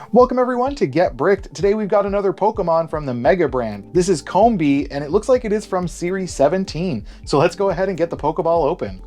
Welcome everyone to Get Bricked. Today we've got another Pokemon from the Mega brand. This is Combee, and it looks like it is from Series 17. So let's go ahead and get the Pokeball open.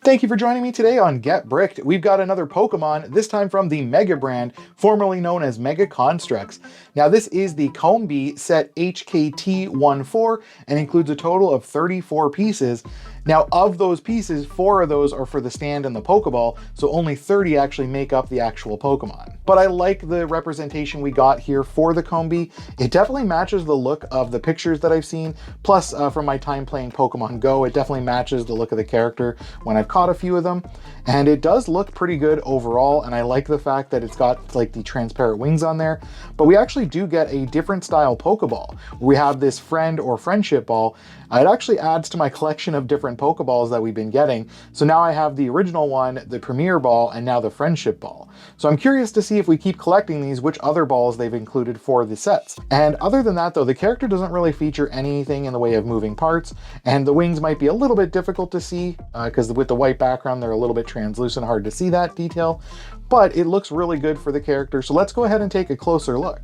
Thank you for joining me today on Get Bricked. We've got another Pokemon, this time from the Mega brand, formerly known as Mega Construx. Now this is the Combee set HKT14 and includes a total of 34 pieces. Now of those pieces, 4 of those are for the stand and the Pokeball, so only 30 actually make up the actual Pokemon. But I like the representation we got here for the Combee. It definitely matches the look of the pictures that I've seen, plus from my time playing Pokemon Go, it definitely matches the look of the character when I've caught a few of them. And it does look pretty good overall, and I like the fact that it's got like the transparent wings on there. But we actually do get a different style Pokeball. We have this friend or friendship ball. It actually adds to my collection of different Pokeballs that we've been getting. So now I have the original one, the Premier Ball, and now the Friendship Ball. So I'm curious to see if we keep collecting these, which other balls they've included for the sets. And other than that though, the character doesn't really feature anything in the way of moving parts, and the wings might be a little bit difficult to see because with the white background, they're a little bit translucent, hard to see that detail, but it looks really good for the character. So let's go ahead and take a closer look.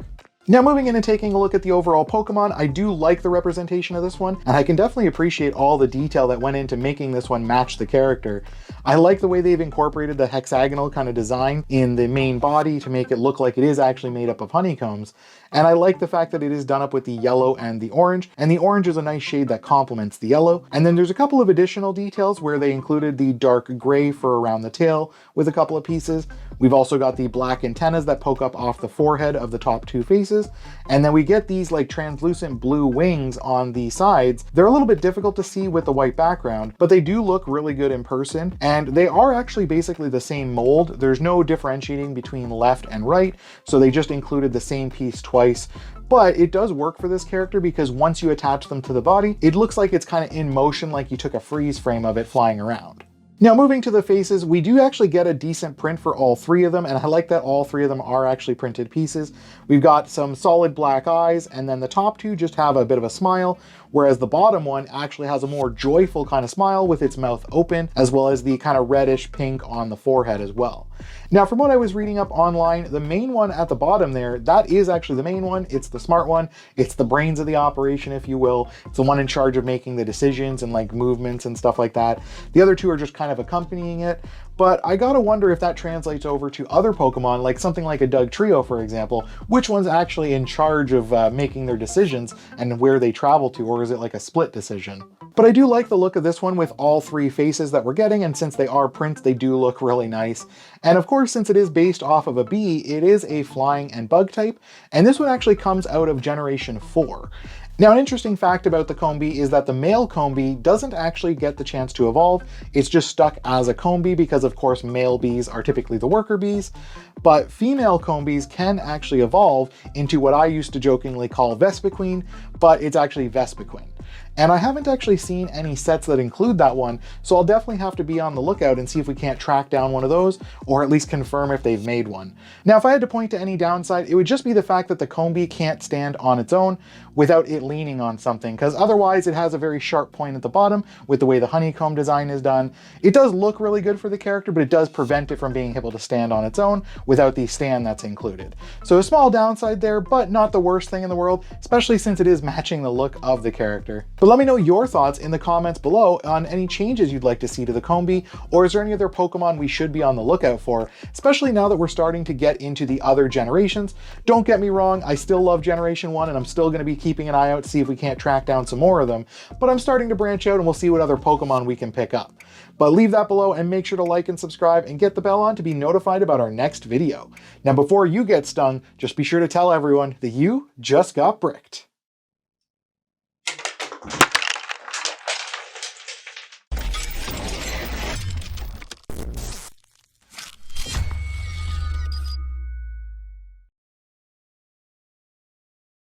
Now moving in and taking a look at the overall Pokemon, I do like the representation of this one, and I can definitely appreciate all the detail that went into making this one match the character. I like the way they've incorporated the hexagonal kind of design in the main body to make it look like it is actually made up of honeycombs. And I like the fact that it is done up with the yellow and the orange is a nice shade that complements the yellow. And then there's a couple of additional details where they included the dark gray for around the tail with a couple of pieces. We've also got the black antennas that poke up off the forehead of the top 2 faces. And then we get these like translucent blue wings on the sides. They're a little bit difficult to see with the white background, but they do look really good in person. And they are actually basically the same mold. There's no differentiating between left and right. So they just included the same piece twice. But it does work for this character because once you attach them to the body, it looks like it's kind of in motion, like you took a freeze frame of it flying around. Now moving to the faces, we do actually get a decent print for all 3 of them, and I like that all 3 of them are actually printed pieces. We've got some solid black eyes, and then the top 2 just have a bit of a smile, whereas the bottom one actually has a more joyful kind of smile with its mouth open, as well as the kind of reddish pink on the forehead as well. Now from what I was reading up online, the main one at the bottom there, that is actually the main one. It's the smart one. It's the brains of the operation, if you will. It's the one in charge of making the decisions and like movements and stuff like that. The other 2 are just kind of accompanying it. But I gotta wonder if that translates over to other Pokemon, like something like a Dugtrio, for example. Which one's actually in charge of making their decisions and where they travel to, or is it like a split decision? But I do like the look of this one with all 3 faces that we're getting, and since they are prints, they do look really nice. And of course, since it is based off of a bee, it is a flying and bug type, and this one actually comes out of Generation 4. Now, an interesting fact about the Combee is that the male Combee doesn't actually get the chance to evolve. It's just stuck as a Combee because, of course, male bees are typically the worker bees, but female Combees can actually evolve into what I used to jokingly call Vespiquen, but it's actually Vespiquen. And I haven't actually seen any sets that include that one, so I'll definitely have to be on the lookout and see if we can't track down one of those, or at least confirm if they've made one. Now, if I had to point to any downside, it would just be the fact that the Combee can't stand on its own without it leaning on something, because otherwise it has a very sharp point at the bottom with the way the honeycomb design is done. It does look really good for the character, but it does prevent it from being able to stand on its own without the stand that's included. So a small downside there, but not the worst thing in the world, especially since it is matching the look of the character. But let me know your thoughts in the comments below on any changes you'd like to see to the Combee, or is there any other Pokemon we should be on the lookout for, especially now that we're starting to get into the other generations. Don't get me wrong, I still love Generation 1 and I'm still going to be keeping an eye out to see if we can't track down some more of them, but I'm starting to branch out and we'll see what other Pokemon we can pick up. But leave that below and make sure to like and subscribe and get the bell on to be notified about our next video. Now before you get stung, just be sure to tell everyone that you just got bricked.